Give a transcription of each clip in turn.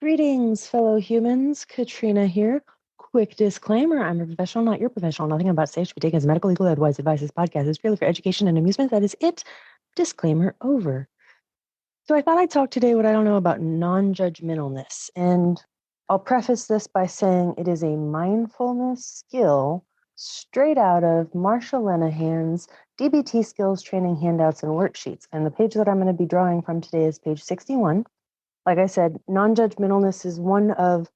Greetings, fellow humans. Katrina here. Quick disclaimer, I'm a professional, not your professional. Nothing I'm about to say should be taken as medical, legal advice. This podcast is purely for education and amusement. That is it. Disclaimer over. So I thought I'd talk today what I don't know about non-judgmentalness. And I'll preface this by saying it is a mindfulness skill straight out of Marsha Lenahan's DBT skills training handouts and worksheets. And the page that I'm going to be drawing from today is page 61. Like I said, non-judgmentalness is one of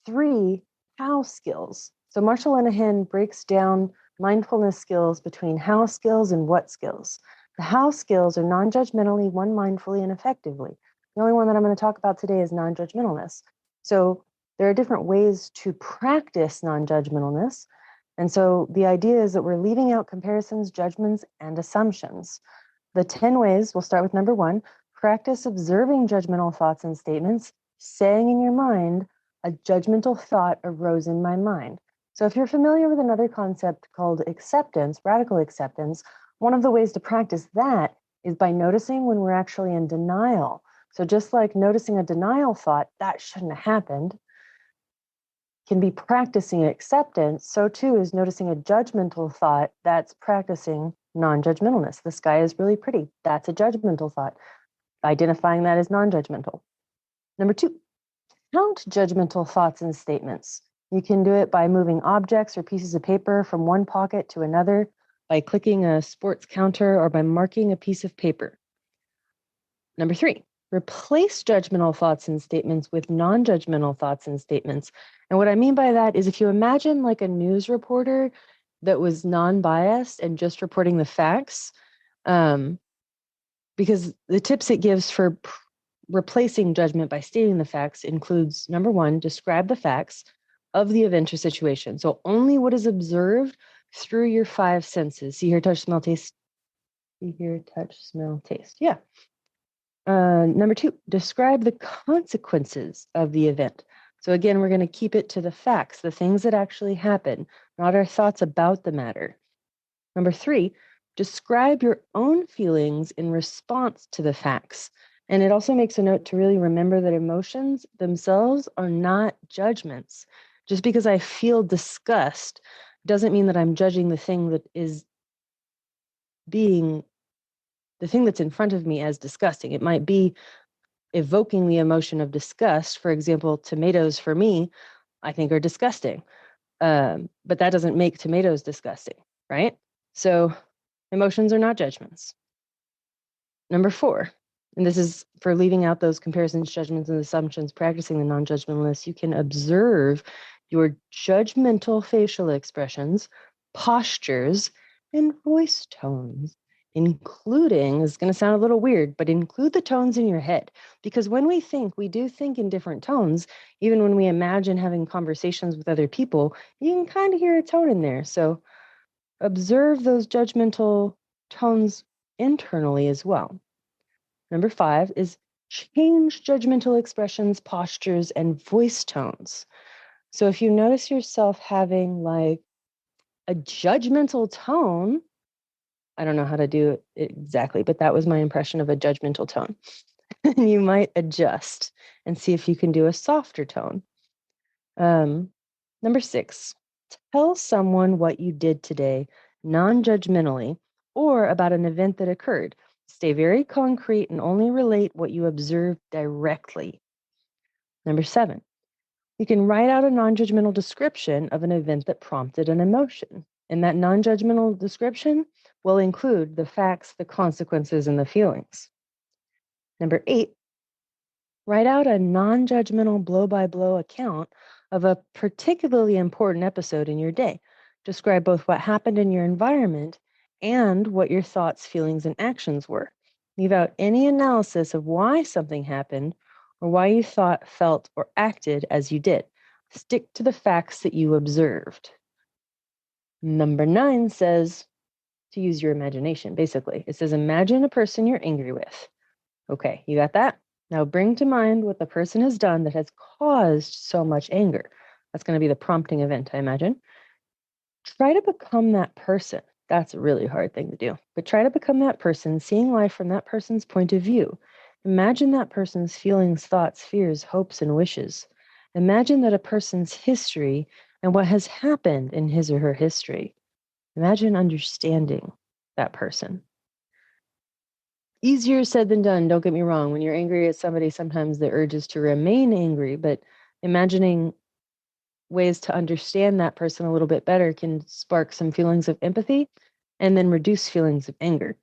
3 how skills. So Marsha Lenahan breaks down mindfulness skills between how skills and what skills. The how skills are non-judgmentally, one mindfully, and effectively. The only one that I'm going to talk about today is non-judgmentalness. So there are different ways to practice non-judgmentalness. And so the idea is that we're leaving out comparisons, judgments, and assumptions. The 10 ways, we'll start with number 1. Practice observing judgmental thoughts and statements, saying in your mind, a judgmental thought arose in my mind. So if you're familiar with another concept called acceptance, radical acceptance, one of the ways to practice that is by noticing when we're actually in denial. So just like noticing a denial thought, that shouldn't have happened, can be practicing acceptance, so too is noticing a judgmental thought that's practicing non-judgmentalness. The sky is really pretty. That's a judgmental thought. Identifying that as non-judgmental. Number 2, count judgmental thoughts and statements. You can do it by moving objects or pieces of paper from one pocket to another, by clicking a sports counter, or by marking a piece of paper. Number 3, replace judgmental thoughts and statements with non-judgmental thoughts and statements. And what I mean by that is if you imagine like a news reporter that was non-biased and just reporting the facts, because the tips it gives for replacing judgment by stating the facts includes, number 1, describe the facts of the event or situation. So only what is observed through your 5 senses. See, hear, touch, smell, taste. See, hear, touch, smell, taste. Yeah. Number 2, describe the consequences of the event. So again, we're going to keep it to the facts, the things that actually happen, not our thoughts about the matter. Number 3, describe your own feelings in response to the facts. And it also makes a note to really remember that emotions themselves are not judgments. Just because I feel disgust doesn't mean that I'm judging the thing that is being, the thing that's in front of me as disgusting. It might be evoking the emotion of disgust. For example, tomatoes for me, I think are disgusting. But that doesn't make tomatoes disgusting, right? So emotions are not judgments. Number 4, and this is for leaving out those comparisons, judgments, and assumptions, practicing the non-judgmentalness, you can observe your judgmental facial expressions, postures, and voice tones, including, it's going to sound a little weird, but include the tones in your head. Because when we think, we do think in different tones. Even when we imagine having conversations with other people, you can kind of hear a tone in there. So observe those judgmental tones internally as well. Number 5 is change judgmental expressions, postures, and voice tones. So if you notice yourself having like a judgmental tone, I don't know how to do it exactly, but that was my impression of a judgmental tone. You might adjust and see if you can do a softer tone. Number 6, tell someone what you did today non-judgmentally or about an event that occurred. Stay very concrete and only relate what you observed directly. Number 7, you can write out a non-judgmental description of an event that prompted an emotion. And that non-judgmental description will include the facts, the consequences, and the feelings. Number 8, write out a non-judgmental blow-by-blow account of a particularly important episode in your day. Describe both what happened in your environment and what your thoughts, feelings, and actions were. Leave out any analysis of why something happened or why you thought, felt, or acted as you did. Stick to the facts that you observed. Number 9 says to use your imagination, basically. It says, imagine a person you're angry with. Okay, you got that? Now bring to mind what the person has done that has caused so much anger. That's going to be the prompting event, I imagine. Try to become that person. That's a really hard thing to do. But try to become that person, seeing life from that person's point of view. Imagine that person's feelings, thoughts, fears, hopes, and wishes. Imagine that a person's history and what has happened in his or her history. Imagine understanding that person. Easier said than done, don't get me wrong. When you're angry at somebody, sometimes the urge is to remain angry, but imagining ways to understand that person a little bit better can spark some feelings of empathy and then reduce feelings of anger.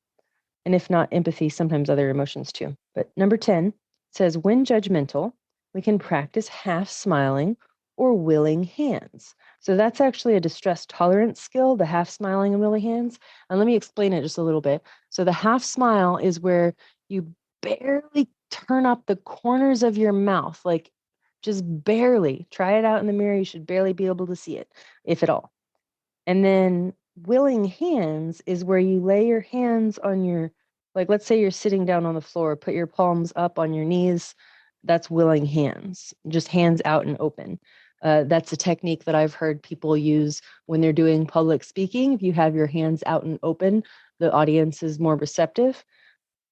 And if not empathy, sometimes other emotions too. But number 10 says, when judgmental, we can practice half smiling or willing hands. So that's actually a distress tolerance skill, the half smiling and willing hands. And let me explain it just a little bit. So the half smile is where you barely turn up the corners of your mouth, like just barely. Try it out in the mirror. You should barely be able to see it, if at all. And then willing hands is where you lay your hands on your, like, let's say you're sitting down on the floor, put your palms up on your knees. That's willing hands, just hands out and open. That's a technique that I've heard people use when they're doing public speaking. If you have your hands out and open, the audience is more receptive.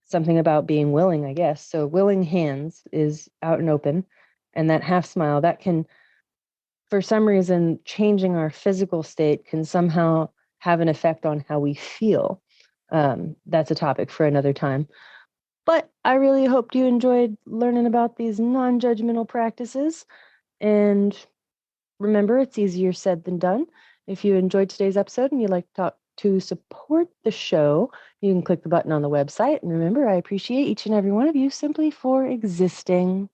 Something about being willing, I guess. So willing hands is out and open. And that half smile, that can, for some reason, changing our physical state can somehow have an effect on how we feel. That's a topic for another time. But I really hoped you enjoyed learning about these non-judgmental practices. And remember, it's easier said than done. If you enjoyed today's episode and you'd like to support the show, you can click the button on the website. And remember, I appreciate each and every one of you simply for existing.